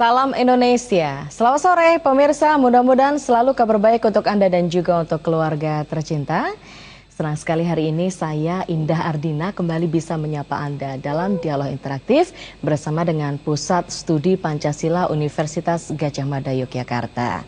Salam Indonesia. Selamat sore pemirsa, mudah-mudahan selalu kabar baik untuk Anda dan juga untuk keluarga tercinta. Senang sekali hari ini saya Indah Ardina kembali bisa menyapa Anda dalam dialog interaktif bersama dengan Pusat Studi Pancasila Universitas Gadjah Mada Yogyakarta.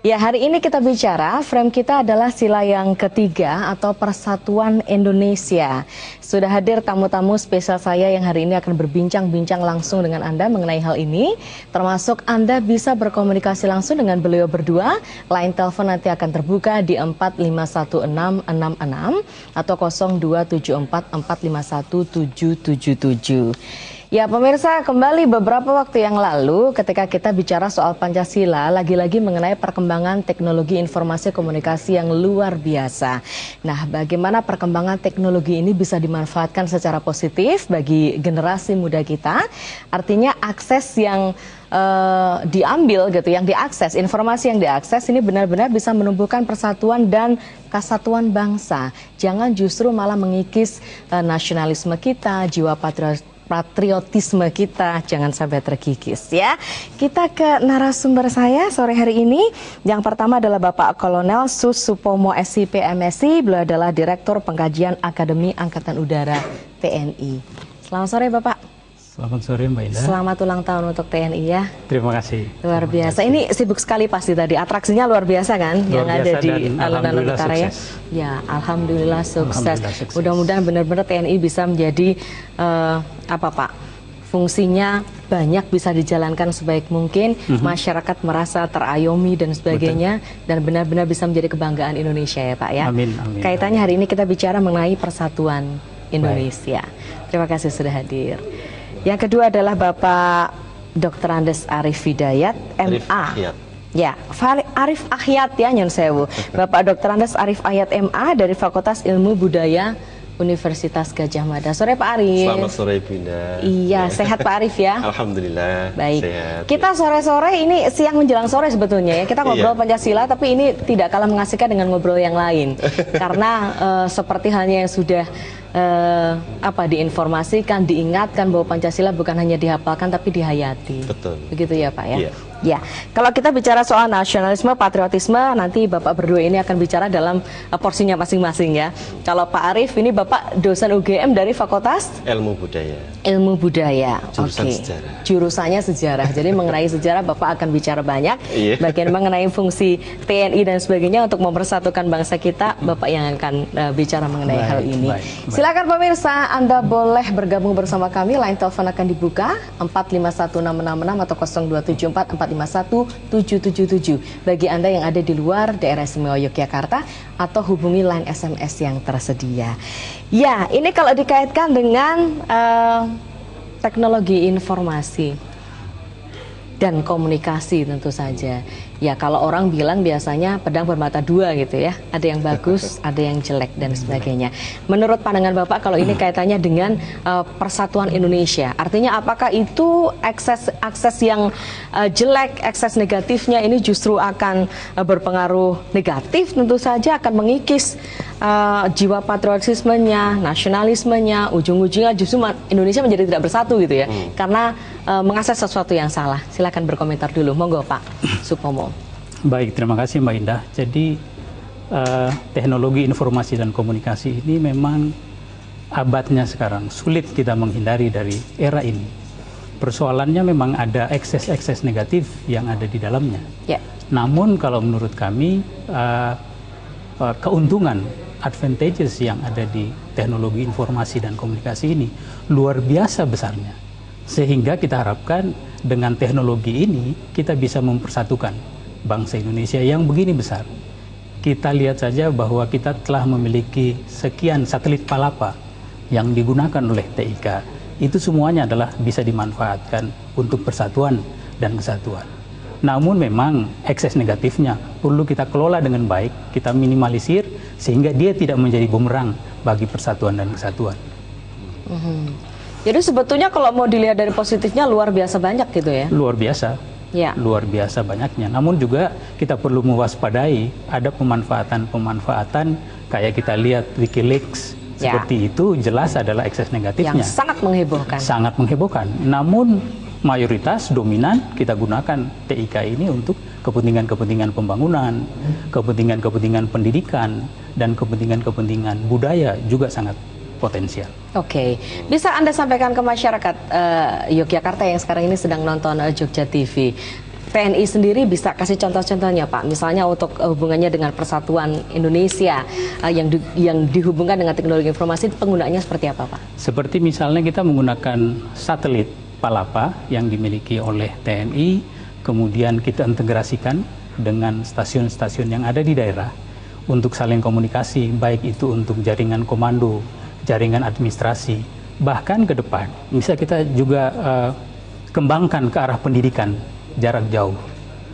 Ya, hari ini kita bicara, frame kita adalah sila yang ketiga atau Persatuan Indonesia. Sudah hadir tamu-tamu spesial saya yang hari ini akan berbincang-bincang langsung dengan Anda mengenai hal ini. Termasuk Anda bisa berkomunikasi langsung dengan beliau berdua. Line telepon nanti akan terbuka di 4516666 atau 02744517777. Ya pemirsa, kembali beberapa waktu yang lalu ketika kita bicara soal Pancasila, lagi-lagi mengenai perkembangan teknologi informasi komunikasi yang luar biasa. Nah, bagaimana perkembangan teknologi ini bisa dimanfaatkan secara positif bagi generasi muda kita? Artinya akses yang diambil gitu, yang diakses, informasi yang diakses ini benar-benar bisa menumbuhkan persatuan dan kesatuan bangsa. Jangan justru malah mengikis nasionalisme kita, jiwa patriotisme kita, jangan sampai terkikis ya. Kita ke narasumber saya sore hari ini. Yang pertama adalah Bapak Kolonel Sus Supomo SIP MSI. Beliau adalah Direktur Pengkajian Akademi Angkatan Udara TNI. Selamat sore Bapak. Selamat sore Mbak Indah. Selamat ulang tahun untuk TNI ya. Terima kasih. Luar biasa. Ini sibuk sekali pasti tadi. Atraksinya luar biasa kan luar yang biasa ada di alun-alun utara ya. Ya, alhamdulillah sukses. Mudah-mudahan benar-benar TNI bisa menjadi apa Pak? Fungsinya banyak bisa dijalankan sebaik mungkin, masyarakat merasa terayomi dan sebagainya. Betul. Dan benar-benar bisa menjadi kebanggaan Indonesia ya Pak ya. Amin, amin. Kaitannya hari ini kita bicara mengenai persatuan Indonesia. Baik. Terima kasih sudah hadir. Yang kedua adalah Bapak Dr. Andes Arif Hidayat, MA. Ya, Arif Ahyat ya, Nyon Sewu. Bapak Dr. Andes Arif Ahyat, MA dari Fakultas Ilmu Budaya Universitas Gadjah Mada. Sore Pak Arif. Selamat sore Ibu Indah. Iya, sehat Pak Arif ya? Alhamdulillah. Baik. Sehat. Kita sore-sore ini siang menjelang sore sebetulnya ya. Kita ngobrol Pancasila, tapi ini tidak kalah mengasihkan dengan ngobrol yang lain. Karena seperti halnya yang sudah diinformasikan, diingatkan bahwa Pancasila bukan hanya dihafalkan tapi dihayati. Betul. Begitu ya Pak ya? Iya. Ya, kalau kita bicara soal nasionalisme, patriotisme, nanti Bapak berdua ini akan bicara dalam porsinya masing-masing ya. Kalau Pak Arif ini Bapak dosen UGM dari Fakultas Ilmu Budaya. Ilmu Budaya. Jurusan sejarah. Jurusannya sejarah. Jadi mengenai sejarah Bapak akan bicara banyak. Iya. Bagian mengenai fungsi TNI dan sebagainya untuk mempersatukan bangsa kita, Bapak yang akan bicara mengenai hal ini. Silakan pemirsa, Anda boleh bergabung bersama kami. Line telepon akan dibuka 451666 atau 0274451777. Bagi Anda yang ada di luar daerah istimewa Yogyakarta atau hubungi line SMS yang tersedia. Ya, ini kalau dikaitkan dengan teknologi informasi dan komunikasi tentu saja. Ya, kalau orang bilang biasanya pedang bermata dua gitu ya. Ada yang bagus, ada yang jelek dan sebagainya. Menurut pandangan Bapak, kalau ini kaitannya dengan persatuan Indonesia, artinya apakah itu akses yang jelek, akses negatifnya ini justru akan berpengaruh negatif, tentu saja akan mengikis jiwa patriotismenya, nasionalismenya, ujung-ujungnya justru Indonesia menjadi tidak bersatu gitu ya. Karena mengakses sesuatu yang salah. Silakan berkomentar dulu, monggo Pak Supomo. Baik, terima kasih Mbak Indah. Jadi teknologi informasi dan komunikasi ini memang abadnya sekarang sulit kita menghindari dari era ini. Persoalannya memang ada ekses-ekses negatif yang ada di dalamnya. Ya. Namun kalau menurut kami keuntungan, advantages yang ada di teknologi informasi dan komunikasi ini luar biasa besarnya. Sehingga kita harapkan dengan teknologi ini kita bisa mempersatukan bangsa Indonesia yang begini besar. Kita lihat saja bahwa kita telah memiliki sekian satelit palapa yang digunakan oleh TIK. Itu semuanya adalah bisa dimanfaatkan untuk persatuan dan kesatuan. Namun memang ekses negatifnya perlu kita kelola dengan baik, kita minimalisir sehingga dia tidak menjadi bumerang bagi persatuan dan kesatuan. Jadi sebetulnya kalau mau dilihat dari positifnya luar biasa banyak gitu ya? Luar biasa. Ya. Luar biasa banyaknya. Namun juga kita perlu mewaspadai ada pemanfaatan kayak kita lihat WikiLeaks seperti itu jelas adalah ekses negatifnya. Yang sangat menghebohkan. Sangat menghebohkan. Namun mayoritas dominan kita gunakan TIK ini untuk kepentingan-kepentingan pembangunan, kepentingan-kepentingan pendidikan, dan kepentingan-kepentingan budaya juga sangat potensial. Oke, bisa Anda sampaikan ke masyarakat Yogyakarta yang sekarang ini sedang nonton Jogja TV. PNI sendiri bisa kasih contoh-contohnya Pak, misalnya untuk hubungannya dengan Persatuan Indonesia yang dihubungkan dengan teknologi informasi, penggunaannya seperti apa Pak? Seperti misalnya kita menggunakan satelit Palapa yang dimiliki oleh TNI, kemudian kita integrasikan dengan stasiun-stasiun yang ada di daerah untuk saling komunikasi, baik itu untuk jaringan komando, jaringan administrasi, bahkan ke depan bisa kita juga kembangkan ke arah pendidikan jarak jauh,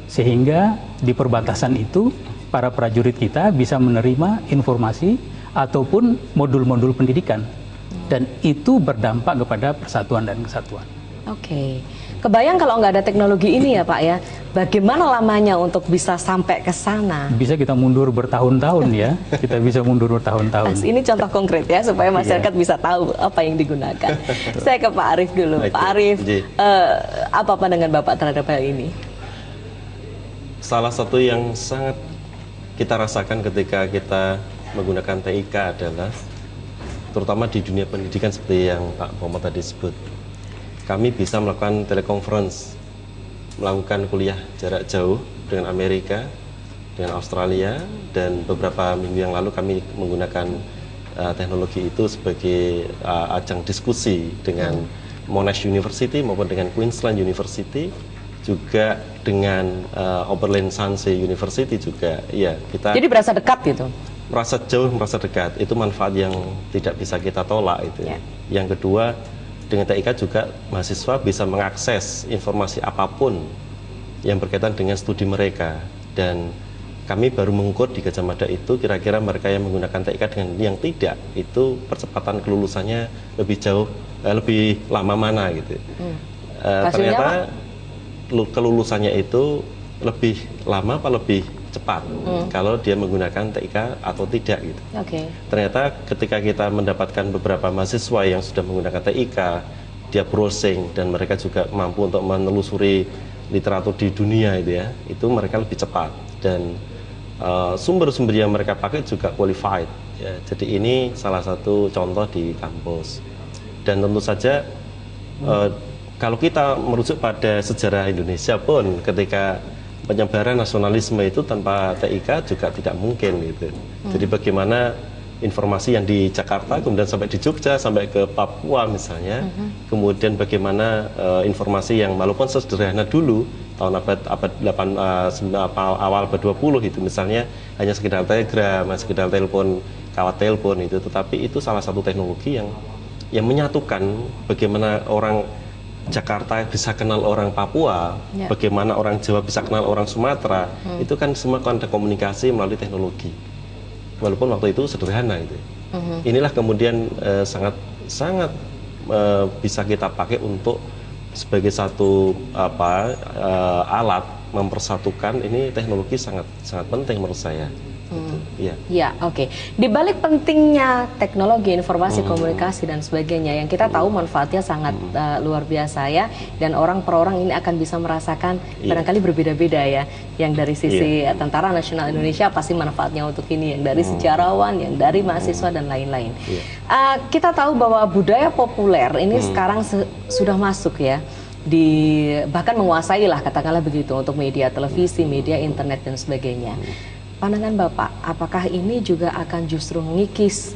sehingga di perbatasan itu para prajurit kita bisa menerima informasi ataupun modul-modul pendidikan, dan itu berdampak kepada persatuan dan kesatuan. Oke, kebayang kalau nggak ada teknologi ini ya Pak ya, bagaimana lamanya untuk bisa sampai ke sana? Bisa kita mundur bertahun-tahun ya, kita bisa mundur bertahun-tahun. Ini contoh konkret ya, supaya masyarakat bisa tahu apa yang digunakan. Saya ke Pak Arief dulu. Pak Arief, apa pandangan Bapak terhadap hal ini? Salah satu yang sangat kita rasakan ketika kita menggunakan TIK adalah, terutama di dunia pendidikan seperti yang Pak Muhammad tadi sebut, kami bisa melakukan telekonferensi, melakukan kuliah jarak jauh dengan Amerika, dengan Australia, dan beberapa minggu yang lalu kami menggunakan teknologi itu sebagai ajang diskusi dengan Monash University maupun dengan Queensland University, juga dengan Oberlin Sanse University juga. Ya, kita. Jadi berasa dekat gitu? Merasa jauh, merasa dekat. Itu manfaat yang tidak bisa kita tolak itu. Yeah. Yang kedua, dengan TIK juga mahasiswa bisa mengakses informasi apapun yang berkaitan dengan studi mereka, dan kami baru mengukur di Gajah Mada itu kira-kira mereka yang menggunakan TIK dengan yang tidak, itu percepatan kelulusannya lebih jauh, lebih lama mana gitu. Ternyata kelulusannya itu lebih lama apa lebih cepat kalau dia menggunakan TIK atau tidak gitu. Ternyata ketika kita mendapatkan beberapa mahasiswa yang sudah menggunakan TIK, dia browsing dan mereka juga mampu untuk menelusuri literatur di dunia itu mereka lebih cepat, dan sumber-sumber yang mereka pakai juga qualified ya. Jadi ini salah satu contoh di kampus, dan tentu saja kalau kita merujuk pada sejarah Indonesia pun, ketika penyebaran nasionalisme itu tanpa TIK juga tidak mungkin gitu. Jadi bagaimana informasi yang di Jakarta kemudian sampai di Jogja, sampai ke Papua misalnya, kemudian bagaimana informasi yang walaupun sederhana dulu tahun awal abad 20 itu misalnya hanya sekedar telegram, sekedar telepon, kawat telepon itu, tetapi itu salah satu teknologi yang menyatukan bagaimana orang Jakarta bisa kenal orang Papua, bagaimana orang Jawa bisa kenal orang Sumatera, itu kan semua ada komunikasi melalui teknologi. Walaupun waktu itu sederhana itu. Inilah kemudian sangat bisa kita pakai untuk sebagai satu alat mempersatukan. Ini teknologi sangat penting menurut saya. Ya, oke. Di balik pentingnya teknologi informasi komunikasi dan sebagainya, yang kita tahu manfaatnya sangat luar biasa ya, dan orang per orang ini akan bisa merasakan barangkali berbeda-beda ya. Yang dari sisi Tentara Nasional Indonesia pasti manfaatnya untuk ini, yang dari sejarawan, yang dari mahasiswa dan lain-lain. Kita tahu bahwa budaya populer ini sekarang sudah masuk ya, bahkan menguasai lah katakanlah begitu untuk media televisi, media internet dan sebagainya. Pandangan Bapak, apakah ini juga akan justru mengikis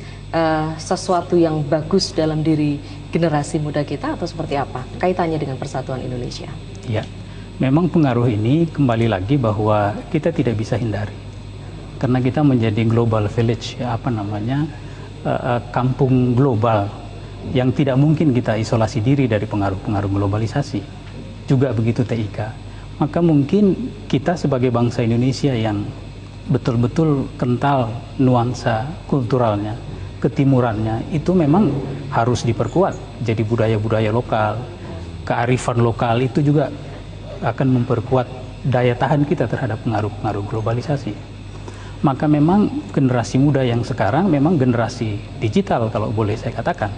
sesuatu yang bagus dalam diri generasi muda kita, atau seperti apa kaitannya dengan persatuan Indonesia? Ya, memang pengaruh ini kembali lagi bahwa kita tidak bisa hindari, karena kita menjadi global village, kampung global yang tidak mungkin kita isolasi diri dari pengaruh-pengaruh globalisasi. Juga begitu TIK. Maka mungkin kita sebagai bangsa Indonesia yang betul-betul kental nuansa kulturalnya, ketimurannya, itu memang harus diperkuat. Jadi budaya-budaya lokal, kearifan lokal itu juga akan memperkuat daya tahan kita terhadap pengaruh-pengaruh globalisasi. Maka memang generasi muda yang sekarang memang generasi digital kalau boleh saya katakan,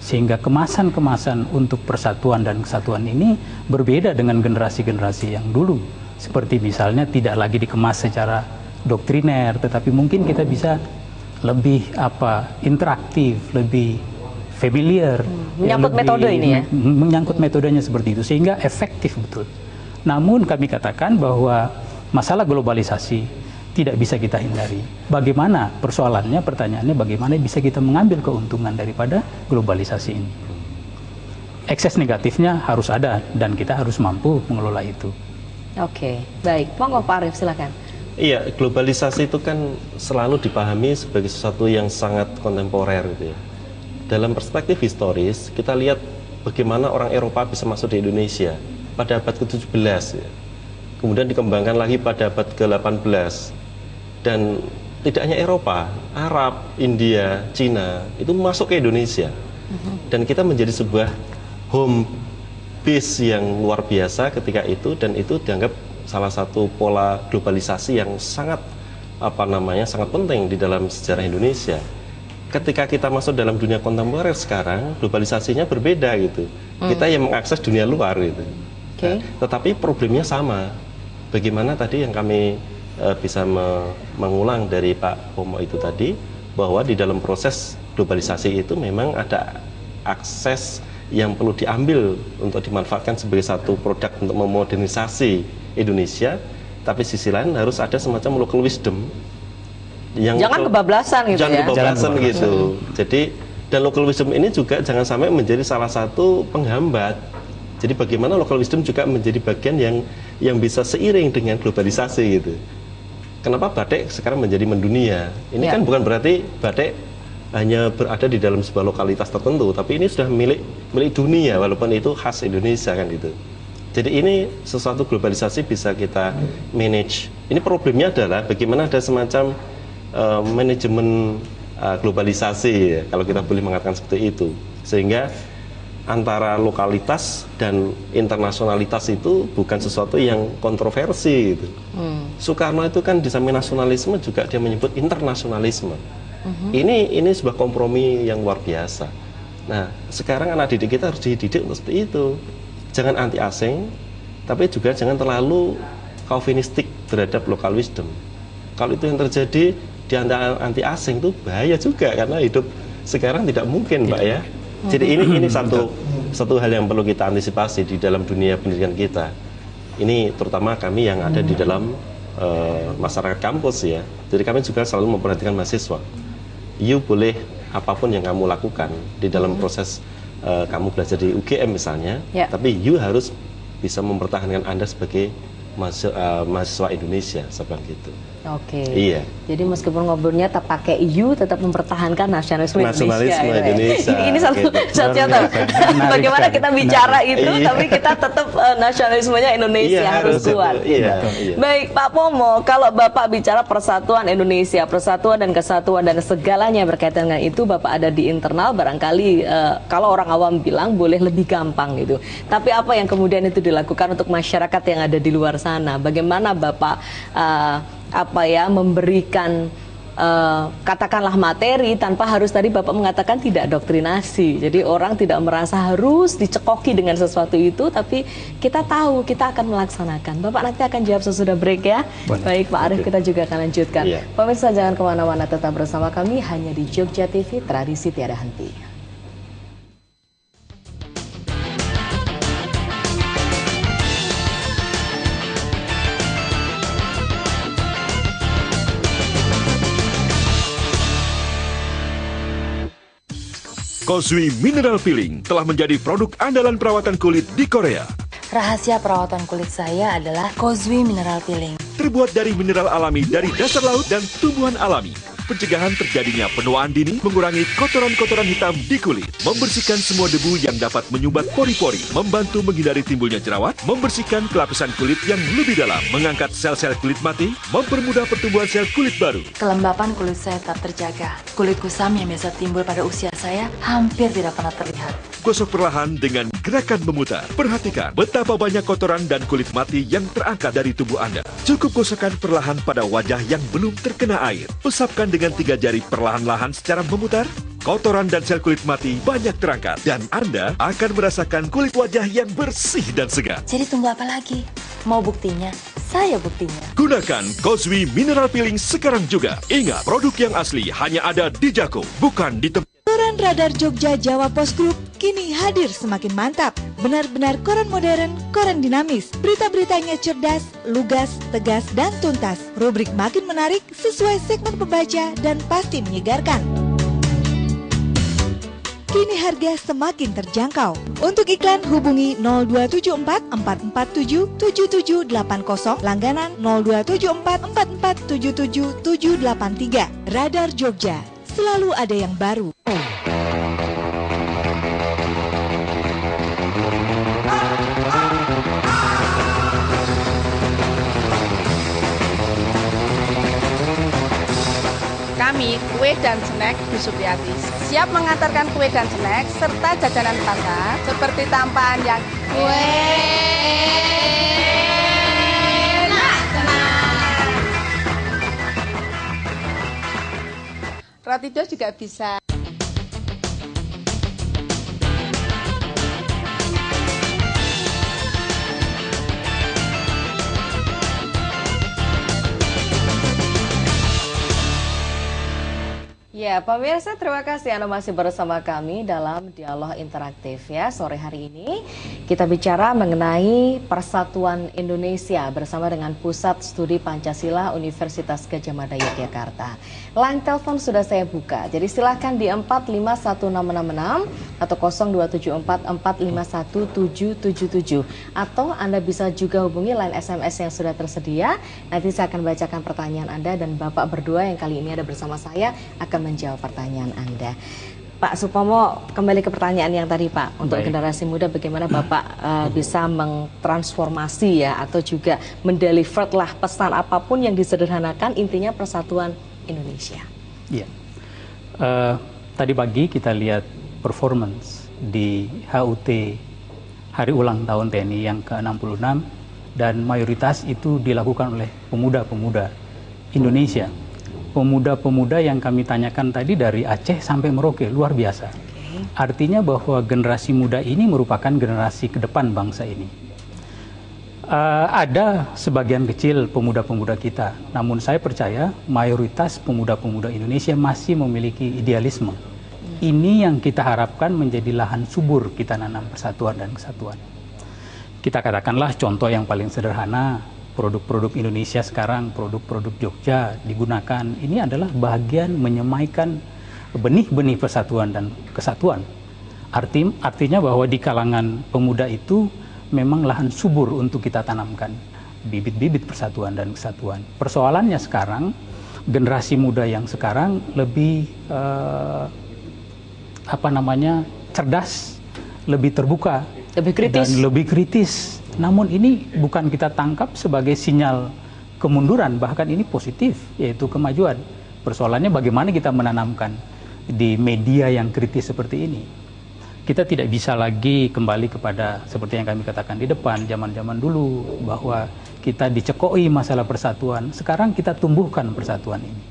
Sehingga kemasan-kemasan untuk persatuan dan kesatuan ini berbeda dengan generasi-generasi yang dulu. Seperti misalnya tidak lagi dikemas secara doktriner, tetapi mungkin kita bisa lebih interaktif, lebih familiar. Menyangkut metode ini ya? Menyangkut metodenya seperti itu, sehingga efektif betul. Namun kami katakan bahwa masalah globalisasi tidak bisa kita hindari. Bagaimana persoalannya, pertanyaannya bagaimana bisa kita mengambil keuntungan daripada globalisasi ini. Ekses negatifnya harus ada dan kita harus mampu mengelola itu. Oke, baik. Monggo Pak Arief, silakan. Iya, globalisasi itu kan selalu dipahami sebagai sesuatu yang sangat kontemporer gitu ya. Dalam perspektif historis, kita lihat bagaimana orang Eropa bisa masuk di Indonesia pada abad ke-17 ya. Kemudian dikembangkan lagi pada abad ke-18. Dan tidak hanya Eropa, Arab, India, Cina itu masuk ke Indonesia. Dan kita menjadi sebuah home base yang luar biasa ketika itu, dan itu dianggap salah satu pola globalisasi yang sangat sangat penting di dalam sejarah Indonesia. Ketika kita masuk dalam dunia kontemporer sekarang, globalisasinya berbeda gitu. Kita yang mengakses dunia luar gitu. Nah, tetapi problemnya sama. Bagaimana tadi yang kami bisa mengulang dari Pak Pomo itu tadi, bahwa di dalam proses globalisasi itu memang ada akses yang perlu diambil untuk dimanfaatkan sebagai satu produk untuk memodernisasi Indonesia, tapi sisi lain harus ada semacam local wisdom yang jangan kebablasan gitu jangan ya. Kebablasan gitu. Jadi dan local wisdom ini juga jangan sampai menjadi salah satu penghambat. Jadi bagaimana local wisdom juga menjadi bagian yang bisa seiring dengan globalisasi gitu. Kenapa batik sekarang menjadi mendunia? Ini kan bukan berarti batik hanya berada di dalam sebuah lokalitas tertentu, tapi ini sudah milik dunia walaupun itu khas Indonesia kan gitu. Jadi ini sesuatu globalisasi bisa kita manage. Ini problemnya adalah bagaimana ada semacam manajemen globalisasi ya, kalau kita boleh mengatakan seperti itu. Sehingga antara lokalitas dan internasionalitas itu bukan sesuatu yang kontroversi gitu. Soekarno itu kan di samping nasionalisme juga dia menyebut internasionalisme. Ini sebuah kompromi yang luar biasa. Nah, sekarang anak didik kita harus dididik untuk seperti itu. Jangan anti asing, tapi juga jangan terlalu kaufinistik terhadap local wisdom. Kalau itu yang terjadi di anti asing itu bahaya juga, karena hidup sekarang tidak mungkin, Mbak ya. Jadi ini satu hal yang perlu kita antisipasi di dalam dunia pendidikan kita. Ini terutama kami yang ada di dalam masyarakat kampus ya. Jadi kami juga selalu memperhatikan mahasiswa. You boleh apapun yang kamu lakukan di dalam proses kamu belajar di UGM misalnya, tapi you harus bisa mempertahankan Anda sebagai mahasiswa Indonesia, seperti itu. Oke. Iya. Jadi meskipun ngobrolnya tak pakai you, tetap mempertahankan nasionalisme Indonesia. Ini satu contoh. Bagaimana kita bicara itu, tapi kita tetap nasionalismenya Indonesia harus kuat. Iya. Baik, Pak Pomo, kalau Bapak bicara persatuan Indonesia, persatuan dan kesatuan dan segalanya berkaitan dengan itu, Bapak ada di internal, barangkali kalau orang awam bilang boleh lebih gampang gitu. Tapi apa yang kemudian itu dilakukan untuk masyarakat yang ada di luar sana? Bagaimana Bapak memberikan katakanlah materi tanpa harus tadi Bapak mengatakan tidak doktrinasi. Jadi orang tidak merasa harus dicekoki dengan sesuatu itu, tapi kita tahu kita akan melaksanakan. Bapak nanti akan jawab sesudah break ya. Boleh. Baik Pak Arief, kita juga akan lanjutkan. Pemirsa jangan kemana-mana, tetap bersama kami hanya di Jogja TV, tradisi tiada henti. Kozui Mineral Peeling telah menjadi produk andalan perawatan kulit di Korea. Rahasia perawatan kulit saya adalah Kozui Mineral Peeling. Terbuat dari mineral alami dari dasar laut dan tumbuhan alami. Pencegahan terjadinya penuaan dini, mengurangi kotoran-kotoran hitam di kulit, membersihkan semua debu yang dapat menyumbat pori-pori, membantu menghindari timbulnya jerawat, membersihkan kelapisan kulit yang lebih dalam, mengangkat sel-sel kulit mati, mempermudah pertumbuhan sel kulit baru. Kelembapan kulit saya tetap terjaga. Kulit kusam yang biasa timbul pada usia saya hampir tidak pernah terlihat. Gosok perlahan dengan gerakan memutar. Perhatikan betapa banyak kotoran dan kulit mati yang terangkat dari tubuh Anda. Cukup gosokkan perlahan pada wajah yang belum terkena air. Usapkan dengan 3 jari perlahan-lahan secara memutar. kotoran dan sel kulit mati banyak terangkat. Dan Anda akan merasakan kulit wajah yang bersih dan segar. Jadi tunggu apa lagi? Mau buktinya? Saya buktinya. Gunakan Coswi Mineral Peeling sekarang juga. Ingat, produk yang asli hanya ada di Jako, bukan di tempat. Koran Radar Jogja Jawa Post Group kini hadir semakin mantap. Benar-benar koran modern, koran dinamis. Berita-beritanya cerdas, lugas, tegas, dan tuntas. Rubrik makin menarik sesuai segmen pembaca dan pasti menyegarkan. Kini harga semakin terjangkau. Untuk iklan hubungi 0274 447 7780, langganan 0274 4477 783. Radar Jogja, selalu ada yang baru. Kami, Kue dan Snack Bu Supriyati, siap mengantarkan kue dan snack serta jajanan pasar seperti tampan yang enak tenang. Roti dos juga bisa. Ya, pemirsa, terima kasih Anda masih bersama kami dalam dialog interaktif ya. Sore hari ini kita bicara mengenai Persatuan Indonesia bersama dengan Pusat Studi Pancasila Universitas Gadjah Mada Yogyakarta. Line telepon sudah saya buka, jadi silahkan di 451666 atau 0274451777 atau Anda bisa juga hubungi line SMS yang sudah tersedia. Nanti saya akan bacakan pertanyaan Anda dan Bapak berdua yang kali ini ada bersama saya akan menjawab pertanyaan Anda. Pak Supomo, kembali ke pertanyaan yang tadi Pak, untuk generasi muda bagaimana Bapak bisa mengtransformasi ya atau juga mendeliver lah pesan apapun yang disederhanakan, intinya persatuan Indonesia. Iya. Tadi pagi kita lihat performance di HUT Hari Ulang Tahun TNI yang ke-66 dan mayoritas itu dilakukan oleh pemuda-pemuda Indonesia. Pemuda-pemuda yang kami tanyakan tadi dari Aceh sampai Merauke, luar biasa. Artinya bahwa generasi muda ini merupakan generasi ke depan bangsa ini. Ada sebagian kecil pemuda-pemuda kita, namun saya percaya mayoritas pemuda-pemuda Indonesia masih memiliki idealisme. Ini yang kita harapkan menjadi lahan subur kita nanam persatuan dan kesatuan. Kita katakanlah contoh yang paling sederhana, produk-produk Indonesia sekarang, produk-produk Jogja digunakan, ini adalah bagian menyemaikan benih-benih persatuan dan kesatuan. Artinya bahwa di kalangan pemuda itu memang lahan subur untuk kita tanamkan bibit-bibit persatuan dan kesatuan. Persoalannya sekarang, generasi muda yang sekarang lebih cerdas, lebih terbuka, lebih kritis. Dan lebih kritis. Namun ini bukan kita tangkap sebagai sinyal kemunduran, bahkan ini positif, yaitu kemajuan. Persoalannya bagaimana kita menanamkan di media yang kritis seperti ini. Kita tidak bisa lagi kembali kepada seperti yang kami katakan di depan, zaman-zaman dulu, bahwa kita dicekoi masalah persatuan. Sekarang kita tumbuhkan persatuan ini.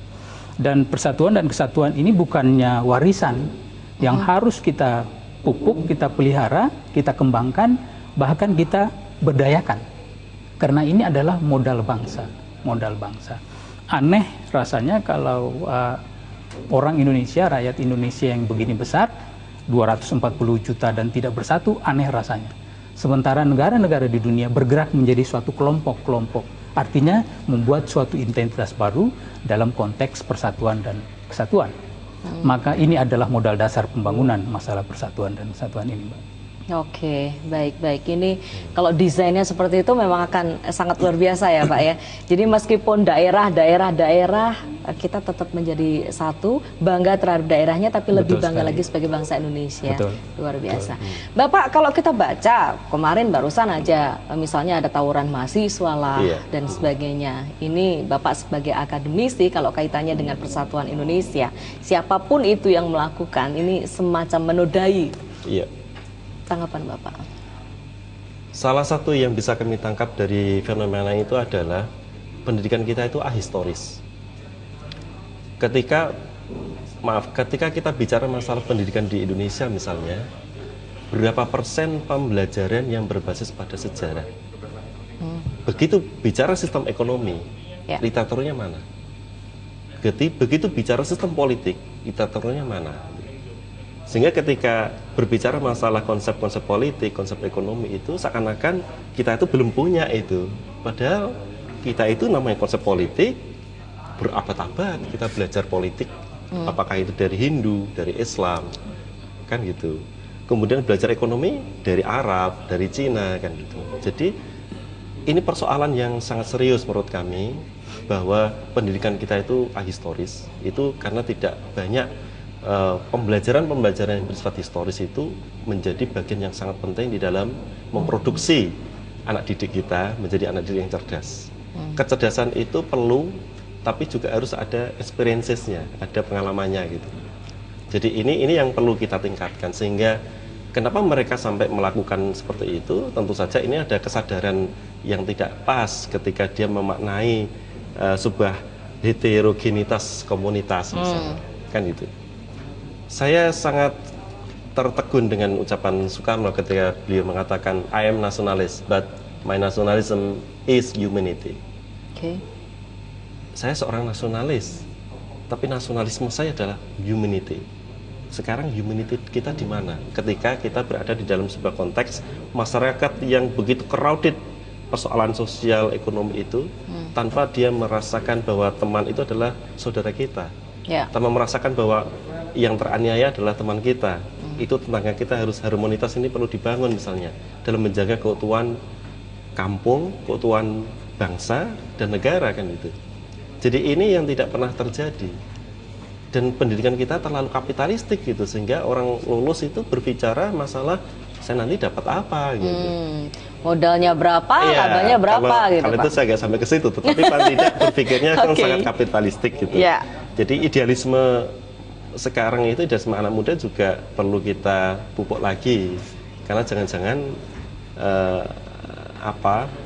Dan persatuan dan kesatuan ini bukannya warisan yang harus kita pupuk, kita pelihara, kita kembangkan, bahkan kita berdayakan. Karena ini adalah modal bangsa, modal bangsa. Aneh rasanya kalau orang Indonesia, rakyat Indonesia yang begini besar, 240 juta dan tidak bersatu, aneh rasanya. Sementara negara-negara di dunia bergerak menjadi suatu kelompok-kelompok. Artinya membuat suatu identitas baru dalam konteks persatuan dan kesatuan. Maka ini adalah modal dasar pembangunan masalah persatuan dan kesatuan ini, Mbak. Oke, baik-baik. Ini kalau desainnya seperti itu memang akan sangat luar biasa ya Pak ya. Jadi meskipun daerah kita tetap menjadi satu, bangga terhadap daerahnya, tapi lebih bangga lagi sebagai bangsa Indonesia. Luar biasa. Bapak, kalau kita baca kemarin barusan aja misalnya ada tawuran mahasiswa lah dan sebagainya. Ini Bapak sebagai akademisi, kalau kaitannya dengan persatuan Indonesia, siapapun itu yang melakukan ini semacam menodai. Iya. Tanggapan Bapak? Salah satu yang bisa kami tangkap dari fenomena itu adalah pendidikan kita itu ahistoris. Ketika maaf, ketika kita bicara masalah pendidikan di Indonesia misalnya, berapa persen pembelajaran yang berbasis pada sejarah? Begitu bicara sistem ekonomi, literaturnya mana? Begitu bicara sistem politik, literaturnya mana? Sehingga ketika berbicara masalah konsep-konsep politik, konsep ekonomi itu seakan-akan kita itu belum punya itu. Padahal kita itu namanya konsep politik, berabad-abad kita belajar politik. Apakah itu dari Hindu, dari Islam, kan gitu. Kemudian belajar ekonomi dari Arab, dari Cina, kan gitu. Jadi ini persoalan yang sangat serius menurut kami, bahwa pendidikan kita itu ahistoris. Itu karena tidak banyak pembelajaran yang bersifat historis itu menjadi bagian yang sangat penting di dalam memproduksi anak didik kita menjadi anak didik yang cerdas. Kecerdasan itu perlu, tapi juga harus ada experiences-nya, ada pengalamannya gitu. Jadi ini yang perlu kita tingkatkan, sehingga kenapa mereka sampai melakukan seperti itu, tentu saja ini ada kesadaran yang tidak pas ketika dia memaknai sebuah heterogenitas komunitas misalnya, kan itu. Saya sangat tertegun dengan ucapan Soekarno ketika beliau mengatakan, I am nationalist, but my nationalism is humanity. Saya seorang nasionalis, tapi nasionalisme saya adalah humanity. Sekarang humanity kita di mana? Ketika kita berada di dalam sebuah konteks masyarakat yang begitu crowded persoalan sosial ekonomi itu, tanpa dia merasakan bahwa teman itu adalah saudara kita, tanpa merasakan bahwa yang teraniaya adalah teman kita. Itu tentang kita harus harmonitas ini perlu dibangun misalnya dalam menjaga keutuhan kampung, keutuhan bangsa dan negara, kan itu. Jadi ini yang tidak pernah terjadi, dan pendidikan kita terlalu kapitalistik gitu, sehingga orang lulus itu berbicara masalah saya nanti dapat apa gitu. Modalnya berapa, labanya berapa gitu, kalau Pak. itu saya nggak sampai ke situ, tetapi paling tidak berpikirnya kan sangat kapitalistik gitu. Jadi idealisme sekarang itu, idealisme anak muda juga perlu kita pupuk lagi, karena jangan-jangan